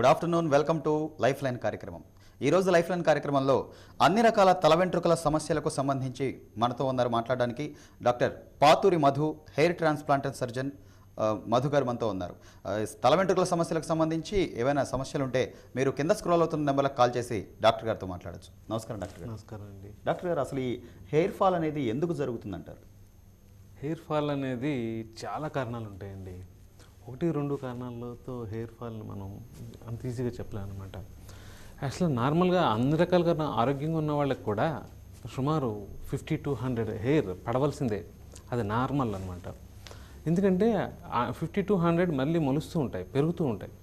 Good afternoon, welcome to life line కార్యక్రమం. ఈరోజు life line కార్యక్రమంలో అన్ని రకాల తల వెంట్రుకల సమస్యలకు సంబంధించి మనతో ఉన్నారు మాట్లాడడానికి doctor Pathuri Madhu, hair transplanter surgeon Madhu గారు మనతో ఉన్నారు. తల వెంట్రుకల సమస్యలకు సంబంధించి ఏవైనా సమస్యలు ఉంటే మీరు కింద స్క్రోల్ అవుతున్న నెంబర్లకు కాల్ చేసి డాక్టర్ గారితో మాట్లాడచ్చు. నమస్కారం డాక్టర్ గారు. నమస్కారం అండి. డాక్టర్ గారు, అసలు ఈ హెయిర్ ఫాల్ అనేది ఎందుకు జరుగుతుందంటారు? హెయిర్ ఫాల్ అనేది చాలా కారణాలు ఉంటాయండి. 1-2 కారణాలతో హెయిర్ ఫాల్ని మనం అంత ఈజీగా చెప్పలేం అనమాట. అసలు నార్మల్గా అన్ని రకాలుగా ఆరోగ్యంగా ఉన్న వాళ్ళకి కూడా సుమారు 50-100 హెయిర్ పడవలసిందే. అది నార్మల్ అనమాట. ఎందుకంటే 50-100 మళ్ళీ మొలుస్తూ ఉంటాయి, పెరుగుతూ ఉంటాయి.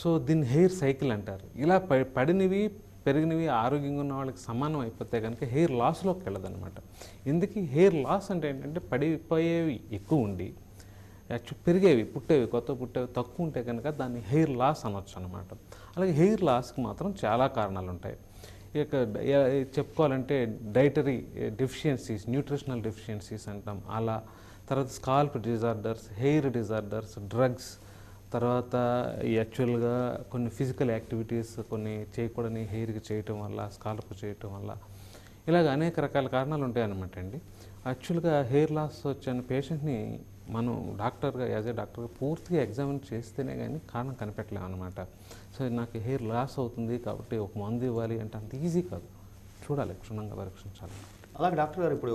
సో దీన్ని హెయిర్ సైకిల్ అంటారు. ఇలా పడినవి పెరిగినవి ఆరోగ్యంగా ఉన్న వాళ్ళకి సమానం అయిపోతే కనుక హెయిర్ లాస్లోకి వెళ్ళదనమాట. ఎందుకు హెయిర్ లాస్ అంటే ఏంటంటే పడిపోయేవి ఎక్కువ ఉండి పెరిగేవి కొత్త పుట్టేవి తక్కువ ఉంటే కనుక దాన్ని హెయిర్ లాస్ అనొచ్చు అనమాట. అలాగే హెయిర్ లాస్కి మాత్రం చాలా కారణాలు ఉంటాయి. ఇక చెప్పుకోవాలంటే డైటరీ డెఫిషియన్సీస్, న్యూట్రిషనల్ డెఫిషియన్సీస్ అంటాం. అలా తర్వాత scalp disorders, hair disorders, drugs, తర్వాత యాక్చువల్గా కొన్ని ఫిజికల్ యాక్టివిటీస్ కొన్ని చేయకూడని హెయిర్కి చేయటం వల్ల, స్కాల్ప్ చేయటం వల్ల, ఇలాగ అనేక రకాల కారణాలు ఉంటాయన్నమాట అండి. యాక్చువల్గా హెయిర్ లాస్ వచ్చిన పేషెంట్ని మనం యాజ్ ఏ డాక్టర్గా పూర్తిగా ఎగ్జామిన్ చేస్తేనే కానీ కారణం కనిపెట్టలేము అనమాట. సో నాకు హెయిర్ లాస్ అవుతుంది కాబట్టి ఒక మందు ఇవ్వాలి అంటే అంత ఈజీ కాదు. చూడాలి, క్షుణ్ణంగా పరీక్షించాలి. అలాగే డాక్టర్ గారు, ఇప్పుడు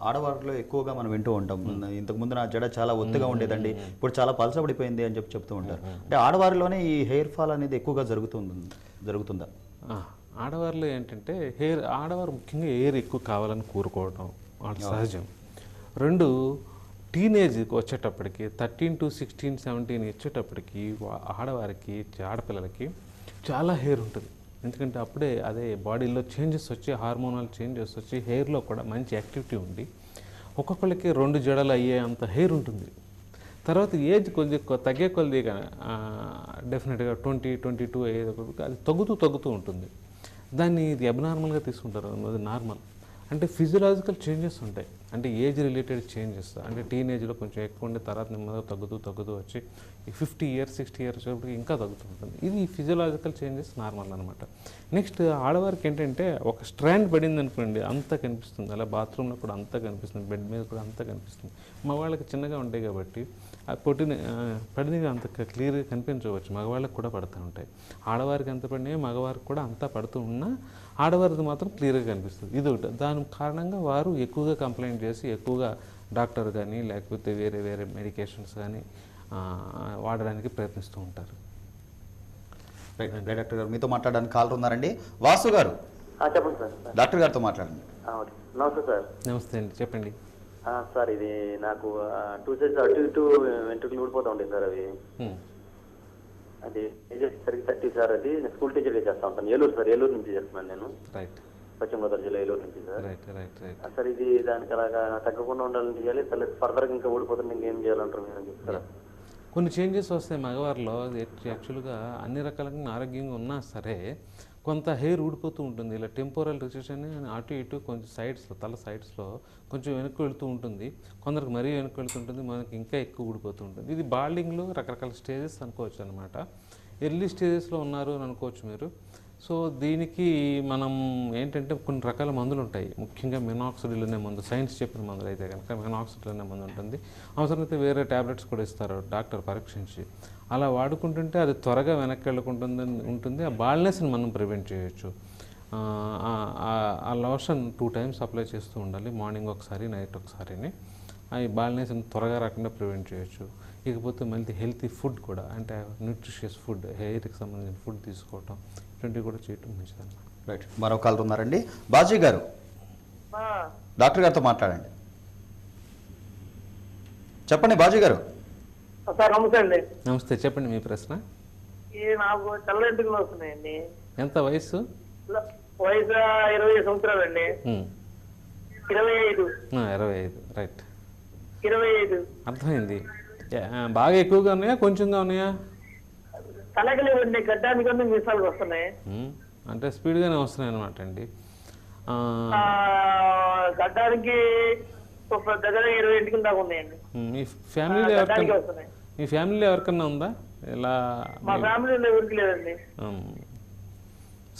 ఆడవారిలో ఎక్కువగా మనం వింటూ ఉంటాం, ఇంతకుముందు నా జడ చాలా ఒత్తుగా ఉండేదండి, ఇప్పుడు చాలా పలచబడిపోయింది అని చెప్తూ ఉంటారు. అంటే ఆడవారిలోనే ఈ హెయిర్ ఫాల్ అనేది ఎక్కువగా జరుగుతుందా? ఆడవారిలో ఏంటంటే ఆడవారు ముఖ్యంగా హెయిర్ ఎక్కువ కావాలని కోరుకోవడం వాళ్ళ సహజం. 2, టీనేజ్కి వచ్చేటప్పటికి 13-16, 17 వచ్చేటప్పటికి ఆడవారికి, ఆడపిల్లలకి చాలా హెయిర్ ఉంటుంది. ఎందుకంటే అప్పుడే అదే బాడీలో చేంజెస్ వచ్చి, హార్మోనల్ చేంజెస్ వచ్చి హెయిర్లో కూడా మంచి యాక్టివిటీ ఉండి ఒక్కొక్కరికి 2 జడలు అయ్యే అంత హెయిర్ ఉంటుంది. తర్వాత ఏజ్ కొద్దిగా తగ్గే కొద్దిగా డెఫినెట్గా 20-22 అయ్యేటప్పటికి అది తగ్గుతూ ఉంటుంది. దాన్ని ఇది అబ్నార్మల్గా తీసుకుంటారు. అది నార్మల్ అంటే ఫిజియలాజికల్ చేంజెస్ ఉంటాయి. అంటే ఏజ్ రిలేటెడ్ చేంజెస్, అంటే టీనేజ్లో కొంచెం ఎక్కువ ఉండే తర్వాత నెమ్మదిగా తగ్గుతూ వచ్చి 50 years 60 years వచ్చేటప్పటికి ఇంకా తగ్గుతూ ఉంటుంది. ఇది ఫిజియలాజికల్ చేంజెస్ నార్మల్ అనమాట. నెక్స్ట్ ఆడవారికి ఏంటంటే ఒక స్ట్రాండ్ పడింది అనుకోండి అంతా కనిపిస్తుంది. అలా బాత్రూంలో కూడా అంతా కనిపిస్తుంది, బెడ్ మీద కూడా అంతా కనిపిస్తుంది. మగవాళ్ళకి చిన్నగా ఉంటాయి కాబట్టి ఆ పడినవి అంత క్లియర్గా కనిపించవచ్చు. మగవాళ్ళకి కూడా పడుతూ ఉంటాయి. ఆడవారికి ఎంత పడినాయి మగవారికి కూడా అంతా పడుతూ ఉన్నా ఆడవారిది మాత్రం క్లియర్గా కనిపిస్తుంది. ఇది ఒకటి. దాని కారణంగా వారు ఎక్కువగా కంప్లైంట్ చేసి ఎక్కువగా డాక్టర్ కానీ లేకపోతే వేరే మెడికేషన్స్ కానీ వాడడానికి ప్రయత్నిస్తూ ఉంటారు. డాక్టర్ గారు, మీతో మాట్లాడడానికి కాల్ ఉన్నారండి. వాసు గారు, చెప్పండి సార్. డాక్టర్ గారితో మాట్లాడండి. నమస్తే సార్. నమస్తే అండి, చెప్పండి. సార్, ఇది నాకు 2 sides అటు ఇటు వెంట్రుకలు ఊడిపోతా ఉంటాయి సార్. అవి అది ఏజ్ వచ్చేసరికి 30 సార్. అది నేను స్కూల్ టీచర్గా చేస్తా ఉంటాను. ఏలూరు నుంచి చేస్తున్నాను నేను. రైట్. పశ్చిమ గోదావరి జిల్లా ఏలూరు నుంచి సార్. రైట్. సార్, ఇది దానికి అలాగా తగ్గకుండా ఉండాలని చేయాలి, ఫర్దర్గా ఇంకా ఊడిపోతుంది, ఇంకేం చేయాలంటారు మీరు అని చెప్తారా? కొన్ని చేంజెస్ వస్తాయి మగవారిలో. యాక్చువల్గా అన్ని రకాలుగా ఆరోగ్యంగా ఉన్నా సరే కొంత హెయిర్ ఊడిపోతూ ఉంటుంది. ఇలా టెంపోరల్ రిసెషన్ అటు ఇటు కొంచెం సైడ్స్లో, తల సైడ్స్లో కొంచెం వెనక్కి వెళుతూ ఉంటుంది. కొందరికి మరీ వెనక్కి వెళుతుంటుంది, మనకి ఇంకా ఎక్కువ ఊడిపోతూ ఉంటుంది. ఇది బాల్డింగ్లో రకరకాల స్టేజెస్ అనుకోవచ్చు అనమాట. ఎర్లీ స్టేజెస్లో ఉన్నారు అని అనుకోవచ్చు మీరు. సో దీనికి మనం ఏంటంటే కొన్ని రకాల మందులు ఉంటాయి. ముఖ్యంగా మినాక్సిడిల్ అనే మందు, సైన్స్ చెప్పిన మందులు అయితే కనుక మినాక్సిడిల్ అనే మందు ఉంటుంది. అవసరమైతే వేరే ట్యాబ్లెట్స్ కూడా ఇస్తారు డాక్టర్ పరీక్షించి. అలా వాడుకుంటుంటే అది త్వరగా వెనక్కి ఉంటుంది. ఆ బాల్నెస్ని మనం ప్రివెంట్ చేయొచ్చు. ఆ లోషన్ 2 times అప్లై చేస్తూ ఉండాలి, మార్నింగ్ ఒకసారి, నైట్ ఒకసారిని. ఈ బాల్నెస్ని త్వరగా రాకుండా ప్రివెంట్ చేయొచ్చు. ఇకపోతే మళ్ళీ హెల్తీ ఫుడ్ కూడా, అంటే న్యూట్రిషియస్ ఫుడ్, హెయిర్కి సంబంధించిన ఫుడ్ తీసుకోవటం, ఇటువంటివి కూడా చేయటం మంచిదన్నమాట. రైట్. మరో కాల్ ఉన్నారండి. బాజీ గారు, డాక్టర్ గారితో మాట్లాడండి. చెప్పండి బాజీ గారు. సార్ నమస్తే అండి. నమస్తే, చెప్పండి మీ ప్రశ్న. నాకు తెల్ల ఎంటుకలు వస్తున్నాయండి. ఎంత వయసు? వయసు 20 సంవత్సరాలండి. 25. 25. రైట్. 25. అర్థమైంది. బాగా ఎక్కువగా ఉన్నాయా, కొంచెంగా ఉన్నాయా? తలకి లేవండి, గడ్డానికి మిసాలు వస్తున్నాయి. అంటే స్పీడ్గానే వస్తున్నాయి అనమాట అండి. గడ్డానికి దగ్గర 20 ఎంటుకలు దాకా ఉన్నాయండి. మీ ఫ్యామిలీలో ఎవరికన్నా ఉందా? ఇలా మా ఫ్యామిలీలో ఎవరికి లేదండి.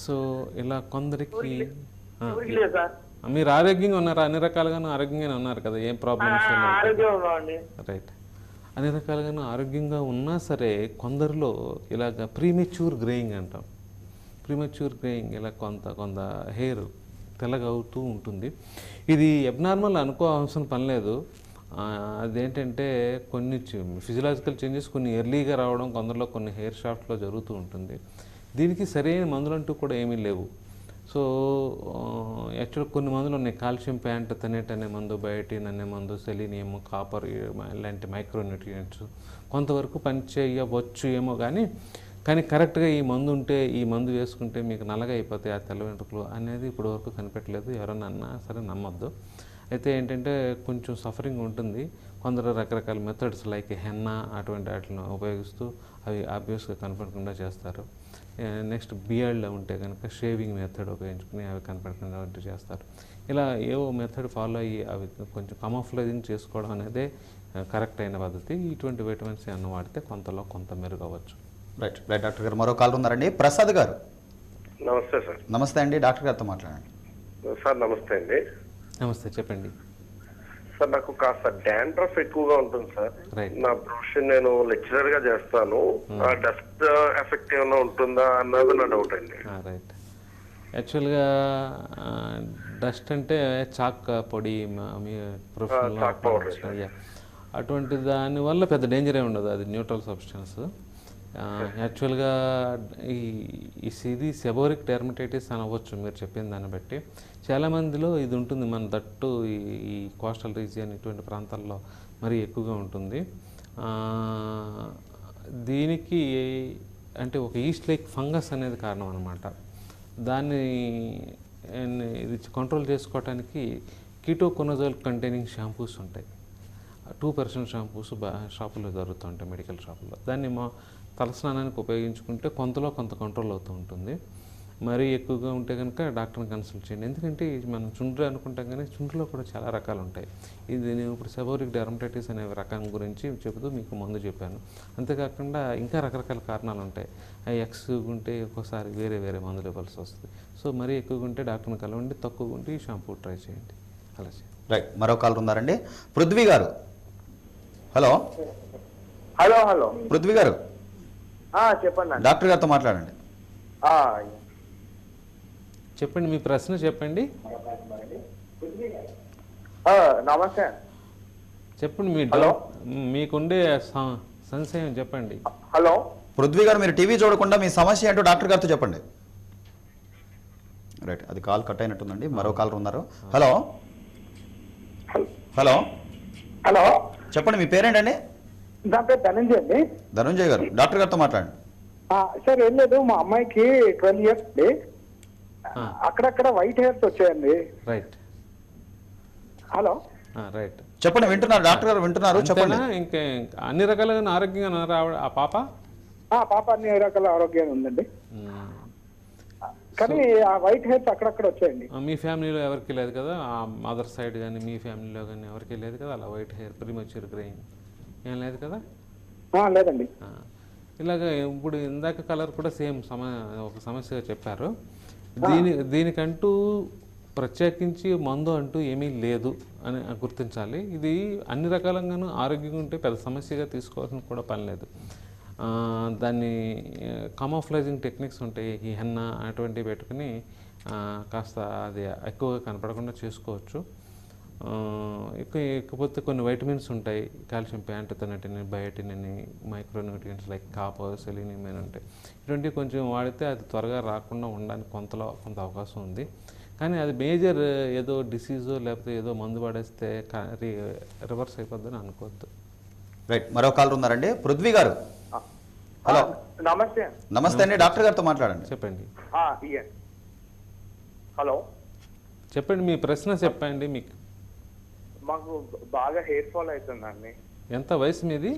సో ఇలా కొందరికి ఎవరికి లేదు సార్. మీరు ఆరోగ్యంగా ఉన్నారా? అన్ని రకాలుగాను ఆరోగ్యంగానే ఉన్నారు కదా, ఏం ప్రాబ్లమ్స్ ఆరోగ్యం ఉన్నామండి. రైట్. అన్ని రకాలుగాను ఆరోగ్యంగా ఉన్నా సరే కొందరిలో ఇలాగ ప్రీమెచ్యూర్ గ్రేయింగ్ అంటాం. ప్రీమెచ్యూర్ గ్రేయింగ్ ఇలా కొంత హెయిర్ తెల్లగా అవుతూ ఉంటుంది. ఇది అబ్నార్మల్ అనుకోవాల్సిన పని లేదు. అదేంటంటే కొన్ని ఫిజియలాజికల్ చేంజెస్ కొన్ని ఎర్లీగా రావడం, కొందరిలో కొన్ని హెయిర్ షాఫ్ట్లో జరుగుతూ ఉంటుంది. దీనికి సరైన మందులంటూ కూడా ఏమీ లేవు. సో యాక్చువల్గా కొన్ని మందులు ఉన్నాయి. కాల్షియం ప్యాంటథెనేట్ అనే మందు, బయోటిన్ అనే మందు, సెలీనియం, కాపర్ ఇలాంటి మైక్రోన్యూట్రియంట్స్ కొంతవరకు పనిచేయవచ్చు ఏమో కానీ కరెక్ట్గా ఈ మందు ఉంటే, ఈ మందు వేసుకుంటే మీకు నల్లగా అయిపోతాయి ఆ తెల్ల వెంట్రుకలు అనేది ఇప్పటివరకు కనిపెట్టలేదు. ఎవరైనా అన్నా సరే నమ్మద్దు. అయితే ఏంటంటే కొంచెం సఫరింగ్ ఉంటుంది. కొందరు రకరకాల మెథడ్స్ లైక్ హెన్నా అటువంటి వాటిని ఉపయోగిస్తూ అవి ఆబ్వియస్గా కనపడకుండా చేస్తారు. నెక్స్ట్ బియర్డ్లో ఉంటే కనుక షేవింగ్ మెథడ్ ఉపయోగించుకుని అవి కనపడకుండా చేస్తారు. ఇలా ఏవో మెథడ్ ఫాలో అయ్యి అవి కొంచెం కమోఫ్లైజింగ్ చేసుకోవడం అనేది కరెక్ట్ అయిన పద్ధతి. ఇటువంటి విటమిన్స్ అన్న వాడితే కొంతలో కొంత మెరుగవచ్చు. రైట్ రైట్ డాక్టర్ గారు, మరో కాల్ ఉన్నారండి. ప్రసాద్ గారు. నమస్తే సార్. నమస్తే అండి, డాక్టర్ గారితో మాట్లాడండి. సార్ నమస్తే అండి. నమస్తే, చెప్పండి సార్. నాకు కాస్త డాండ్రఫ్ ఎక్కువగా ఉంటుంది సార్. రైట్. నా ప్రొఫెషన్ నేను లెక్చరర్ గా చేస్తాను. ఆ డస్ట్ ఎఫెక్ట్ ఏమైనా ఉంటుందా అన్నది నా డౌట్ అండి. రైట్. యాక్చువల్గా డస్ట్ అంటే చాక్ పొడి మీ ప్రొఫెషనల్ అటువంటి దానివల్ల పెద్ద డేంజరే ఉండదు. అది న్యూట్రల్ సబ్స్టెన్స్. యాక్చువల్గా ఇది సెబోరిక్ డెర్మటైటిస్ అనవచ్చు మీరు చెప్పిన దాన్ని బట్టి. చాలామందిలో ఇది ఉంటుంది. మన దట్టు ఈ కోస్టల్ రీజియన్ ఇటువంటి ప్రాంతాల్లో మరీ ఎక్కువగా ఉంటుంది. దీనికి అంటే ఒక ఈస్ట్ లైక్ ఫంగస్ అనేది కారణం అనమాట. దాన్ని ఇది కంట్రోల్ చేసుకోవటానికి కీటోకొనజోల్ కంటైనింగ్ షాంపూస్ ఉంటాయి. 2% షాంపూస్ షాపుల్లో దొరుకుతుంటాయి, మెడికల్ షాపుల్లో. దాన్ని మా తలస్నానానికి ఉపయోగించుకుంటే కొంతలో కొంత కంట్రోల్ అవుతూ ఉంటుంది. మరీ ఎక్కువగా ఉంటే కనుక డాక్టర్ని కన్సల్ట్ చేయండి. ఎందుకంటే మనం చుండ్రు అనుకుంటాం కానీ చుండ్రులో కూడా చాలా రకాలు ఉంటాయి. ఇది నేను ఇప్పుడు సెబోరిక్ డెర్మటైటిస్ అనే రకం గురించి చెబుతూ మీకు ముందు చెప్పాను. అంతేకాకుండా ఇంకా రకరకాల కారణాలు ఉంటాయి. ఎక్కువగా ఉంటే ఒక్కోసారి వేరే వేరే మందులు ఇవ్వాల్సి వస్తుంది. సో మరీ ఎక్కువగా ఉంటే డాక్టర్ని కలవండి, తక్కువగా ఉంటే ఈ షాంపూ ట్రై చేయండి. అలా చేయండి. రైట్, మరో కాల్ ఉన్నారండి. పృథ్వీ గారు. హలో హలో పృథ్వీ గారు, చెప్పండి. డాక్టర్ గారితో మాట్లాడండి. చెప్పండి, మీ ప్రశ్న చెప్పండి. నమస్తే. చెప్పండి, మీకుండే సంశయం చెప్పండి. హలో పృథ్వీ గారు, మీరు టీవీ చూడకుండా మీ సమస్య ఏంటో డాక్టర్ గారితో చెప్పండి. రైట్, అది కాల్ కట్ అయినట్టుందండి. మరో కాల్ ఉన్నారు. హలో హలో హలో చెప్పండి, మీ పేరేంటండి? నా పేరు ధనంజయ్ అండి. ధనంజయ్ గారు, డాక్టర్ గారితో మాట్లాడండి. సార్ ఏం లేదు, మా అమ్మాయికి 12 years అండి. అక్కడక్కడ వైట్ హెయిర్స్ వచ్చాయండి. రైట్. హలో రైట్, చెప్పండి, వింటున్నారు డాక్టర్ గారు, వింటున్నారు, చెప్పండి. ఇంకా అన్ని రకాలుగా ఆరోగ్యంగా ఉన్నారా ఆ పాప? పాప అన్ని రకాల ఆరోగ్యంగా ఉందండి. కానీ ఆ వైట్ హెయిర్స్ అక్కడక్కడ వచ్చాయండి. మీ ఫ్యామిలీలో ఎవరికి లేదు కదా? ఆ మదర్ సైడ్ కానీ మీ ఫ్యామిలీలో కానీ ఎవరికి లేదు కదా అలా వైట్ హెయిర్, ప్రీమెచ్యూర్ గ్రేయింగ్ ఏం లేదు కదా? లేదండి. ఇలాగ ఇప్పుడు ఇందాక కలర్ కూడా సేమ్ ఒక సమస్యగా చెప్పారు. దీనికంటూ ప్రత్యేకించి మందు అంటూ ఏమీ లేదు అని గుర్తించాలి. ఇది అన్ని రకాలుగాను ఆరోగ్యంగా ఉంటే పెద్ద సమస్యగా తీసుకోవాల్సిన కూడా పని లేదు. దాన్ని కమోఫ్లైజింగ్ టెక్నిక్స్ ఉంటాయి. ఈ హెన్నా అటువంటివి పెట్టుకుని కాస్త అది ఎక్కువగా కనపడకుండా చేసుకోవచ్చు. ఇకపోతే కొన్ని వైటమిన్స్ ఉంటాయి. కాల్షియం ప్యాంటథెనేట్ అని, బయోటిన్ అని, మైక్రోన్యూట్రియంట్స్ లైక్ కాపర్, సెలీనియం అని ఉంటాయి. ఇటువంటివి కొంచెం వాడితే అది త్వరగా రాకుండా ఉండడానికి కొంత అవకాశం ఉంది. కానీ అది మేజర్ ఏదో డిసీజో లేకపోతే ఏదో మందు వాడేస్తే రివర్స్ అయిపోద్దని అనుకోవద్దు. రైట్, మరో కాల్ ఉన్నారండి. పృథ్వీ గారు. హలో నమస్తే. నమస్తే అండి, డాక్టర్ గారితో మాట్లాడండి. చెప్పండి. హలో చెప్పండి, మీ ప్రశ్న చెప్పండి. మీకు మాకు బాగా హెయిర్ ఫాల్ అవుతుందండి. ఎంత వయసు మీది?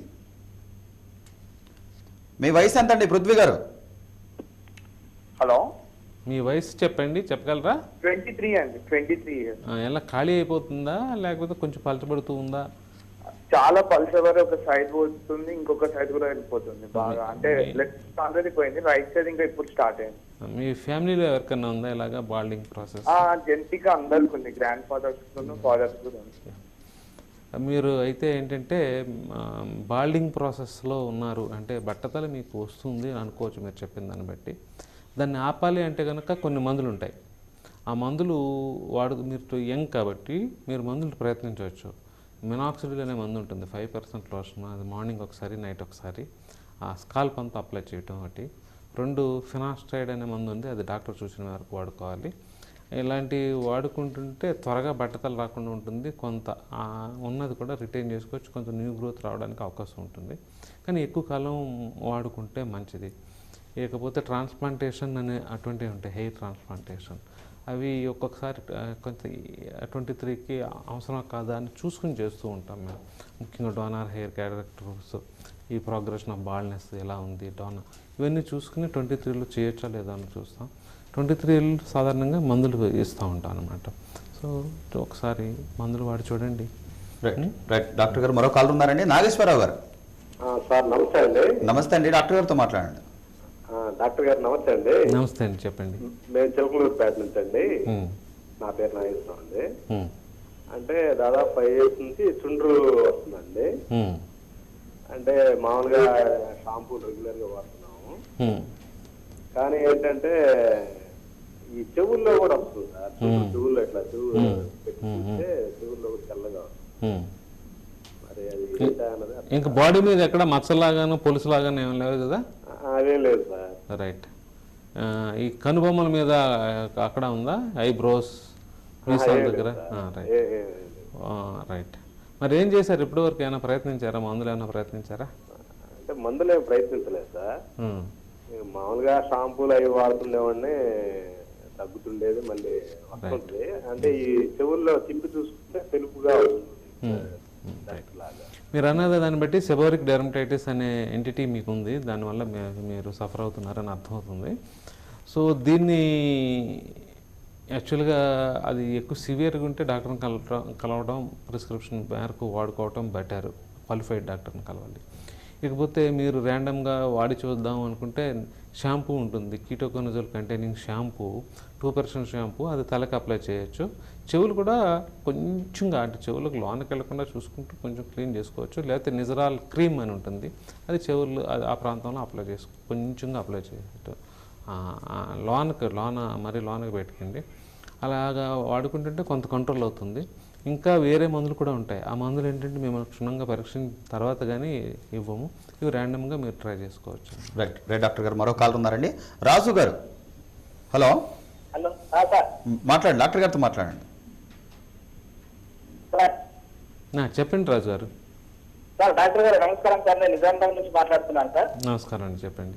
మీ వయసు ఎంత అండి పృథ్వీ గారు? హలో, మీ వయసు చెప్పండి, చెప్పగలరా? 23 అండి. 23 years. ఎలా ఖాళీ అయిపోతుందా లేకపోతే కొంచెం పలచబడుతూ ఉందా? చాలా పల్సవర్ ఒక సైడ్ పోతుంది, ఇంకొక సైడ్ కూడా వెళ్ళిపోతుంది బాగా. అంటే లెఫ్ట్ ఆల్రెడీ పోయింది, రైట్ సైడ్ ఇంకా ఇప్పుడు స్టార్ట్ అయింది. మీ ఫ్యామిలీలో ఎవరికైనా ఉందా ఇలాగా బాల్డింగ్ ప్రాసెస్? జెంటిక్ అందరికి ఉంది, గ్రాండ్ ఫాదర్స్ ఫాదర్స్ కూడా ఉంది. మీరు అయితే ఏంటంటే బాల్డింగ్ ప్రాసెస్లో ఉన్నారు అంటే బట్టతల మీకు వస్తుంది అనుకోవచ్చు మీరు చెప్పిన దాన్ని బట్టి. దాన్ని ఆపాలి అంటే కనుక కొన్ని మందులు ఉంటాయి. ఆ మందులు మీరు యంగ్ కాబట్టి మీరు మందులు ప్రయత్నించవచ్చు. మినాక్సిడిల్ అనే మందు ఉంటుంది, 5% లోషన్. అది మార్నింగ్ ఒకసారి, నైట్ ఒకసారి ఆ స్కాల్ప్ అంతా అప్లై చేయటం ఒకటి. 2 ఫినాస్ట్రైడ్ అనే మందు ఉంది, అది డాక్టర్ సూచన మేరకు వాడుకోవాలి. ఇలాంటివి వాడుకుంటుంటే త్వరగా బట్టతలు రాకుండా ఉంటుంది, కొంత ఉన్నది కూడా రిటైన్ చేసుకోవచ్చు, కొంత న్యూ గ్రోత్ రావడానికి అవకాశం ఉంటుంది. కానీ ఎక్కువ కాలం వాడుకుంటే మంచిది. ఇకపోతే ట్రాన్స్ప్లాంటేషన్ అనే అటువంటివి ఉంటాయి, హెయిర్ ట్రాన్స్ప్లాంటేషన్. అవి ఒక్కొక్కసారి కొంత 23కి అవసరం కాదా అని చూసుకుని చేస్తూ ఉంటాం మేము. ముఖ్యంగా డోనార్ హెయిర్ క్యారెక్టర్స్, ఈ ప్రోగ్రెషన్ ఆఫ్ బాల్నెస్ ఎలా ఉంది, డోనార్ ఇవన్నీ చూసుకుని 23లో చేయొచ్చా లేదా అని చూస్తాం. 23 సాధారణంగా మందులు ఇస్తూ ఉంటాం అన్నమాట. సో ఒకసారి మందులు వాడి చూడండి. రైట్ డాక్టర్ గారు మరో కాల్ ఉన్నారండి, నాగేశ్వరరావు గారు. సార్ నమస్తే అండి. నమస్తే అండి, డాక్టర్ గారితో మాట్లాడండి. డాక్టర్ గారు నమస్తే అండి. నమస్తే అండి, చెప్పండి. మేము చిలకలూరుపేట నుంచి అండి. నా పేరు నాగేశ్వరరావు అండి. అంటే దాదాపు 5 years నుంచి చుండ్రు వస్తుందండి. అంటే మామూలుగా షాంపూ రెగ్యులర్ గా వాడుతున్నాము, కానీ ఏంటంటే ఈ చెవుల్లో కూడా వస్తుంది సార్. చెవుల్లో ఇట్లా చెవు పెట్టుకుంటే చెవుల్లో కూడా తెల్లగా వస్తుంది. మరి అది ఏంటా అన్నది. ఇంకా బాడీ మీద ఎక్కడ మచ్చలాగాను పొలుసులాగాను ఏం లేవు కదా? అదేం లేదు సార్. రైట్. ఈ కనుబొమ్మల మీద అక్కడ ఉందా, ఐబ్రోస్, మీసాల దగ్గర? రైట్. మరి ఏం చేశారు ఇప్పటి వరకు? ఏమైనా ప్రయత్నించారా, మందులు ఏమైనా ప్రయత్నించారా? అంటే మందులు ఏమి ప్రయత్నించలేదు సార్. మామూలుగా షాంపూలు అవి వాడుతుండేవాడిని, తగ్గుతుండేది, మళ్ళీ వస్తుంది. అంటే ఈ చెవుల్లో తిప్పి చూసుకుంటే తెలుపుగా వస్తుంది. మీరు అన్నది దాన్ని బట్టి సెబోరిక్ డెర్మటైటిస్ అనే ఎంటిటీ మీకు ఉంది, దానివల్ల మీరు సఫర్ అవుతున్నారని అర్థమవుతుంది. సో దీన్ని యాక్చువల్గా అది ఎక్కువ సివియర్గా ఉంటే డాక్టర్ని కలవడం, ప్రిస్క్రిప్షన్ మేరకు వాడుకోవటం బెటర్. క్వాలిఫైడ్ డాక్టర్ని కలవాలి. ఇకపోతే మీరు ర్యాండమ్గా వాడి చూద్దాం అనుకుంటే షాంపూ ఉంటుంది, కీటోకోనజోల్ కంటైనింగ్ షాంపూ, 2% షాంపూ, అది తలకి అప్లై చేయొచ్చు. చెవులు కూడా కొంచెంగా అంటే చెవులకు లోనకి వెళ్లకుండా చూసుకుంటూ కొంచెం క్లీన్ చేసుకోవచ్చు. లేకపోతే నిజరాల్ క్రీమ్ అని ఉంటుంది, అది చెవులు ఆ ప్రాంతంలో అప్లై కొంచెంగా అప్లై చేయొచ్చు. మరీ లోనకి పెట్టుకోండి. అలాగా వాడుకుంటుంటే కొంత కంట్రోల్ అవుతుంది. ఇంకా వేరే మందులు కూడా ఉంటాయి. ఆ మందులు ఏంటంటే మేము క్షుణ్ణంగా పరీక్షించిన తర్వాత కానీ ఇవ్వము, ఇవి ర్యాండమ్గా మీరు ట్రై చేసుకోవచ్చు. రైట్. రైట్ డాక్టర్ గారు మరో కాల్ ఉన్నారండి, రాజు గారు. హలో. Hello sir. మాట్లాడండి, డాక్టర్ గారితో మాట్లాడండి. చెప్పండి రాజు గారు. సార్ డాక్టర్ గారు నమస్కారం సార్, నేను నిజామాబాద్ నుంచి మాట్లాడుతున్నాను సార్. నమస్కారం అండి, చెప్పండి.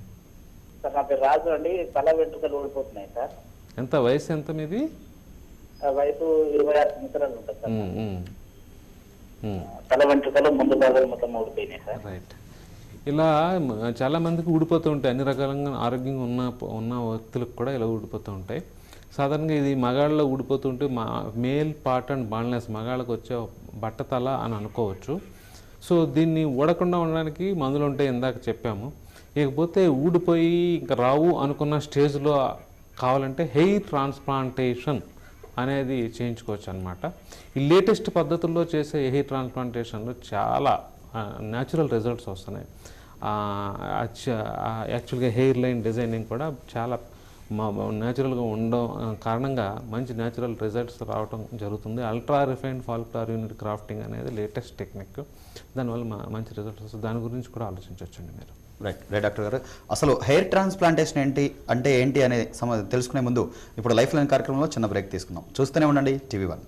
సార్ నా పేరు రాజు అండి. తల వెంట్రుకలు ఊడిపోతున్నాయి సార్. ఎంత వయసు ఎంత మీది? వయసు 26 సంవత్సరాలు ఉంటుంది సార్. తల వెంట్రుకలు ముందు భాగాలు మొత్తం ఊడిపోయినాయి సార్. రైట్. ఇలా చాలా మందికి ఊడిపోతూ ఉంటాయి, అన్ని రకాలంగా ఆరోగ్యంగా ఉన్న వ్యక్తులకు కూడా ఇలా ఊడిపోతూ ఉంటాయి. సాధారణంగా ఇది మగాళ్ళలో ఊడిపోతుంటే మేల్ పార్ట్ అండ్ బాల్నెస్, మగాళ్ళకు వచ్చే బట్టతల అని అనుకోవచ్చు. సో దీన్ని ఊడకుండా ఉండడానికి మందులు ఉంటాయి, ఇందాక చెప్పాము. ఇకపోతే ఊడిపోయి ఇంకా రావు అనుకున్న స్టేజ్లో కావాలంటే హెయిర్ ట్రాన్స్ప్లాంటేషన్ అనేది చేయించుకోవచ్చు అనమాట. ఈ లేటెస్ట్ పద్ధతుల్లో చేసే హెయిర్ ట్రాన్స్ప్లాంటేషన్లో చాలా న్యాచురల్ రిజల్ట్స్ వస్తున్నాయి. యాక్చువల్గా హెయిర్ లైన్ డిజైనింగ్ కూడా చాలా న్యాచురల్గా ఉండడం కారణంగా మంచి న్యాచురల్ రిజల్ట్స్ రావడం జరుగుతుంది. Ultra refined follicular unit crafting అనేది లేటెస్ట్ టెక్నిక్, దానివల్ల మంచి రిజల్ట్స్ వస్తుంది. దాని గురించి కూడా ఆలోచించవచ్చండి మీరు. రైట్. రైట్ డాక్టర్ గారు, అసలు హెయిర్ ట్రాన్స్ప్లాంటేషన్ ఏంటి అనే తెలుసుకునే ముందు ఇప్పుడు లైఫ్ లైన్ కార్యక్రమంలో చిన్న బ్రేక్ తీసుకుందాం. చూస్తూనే ఉండండి TV1.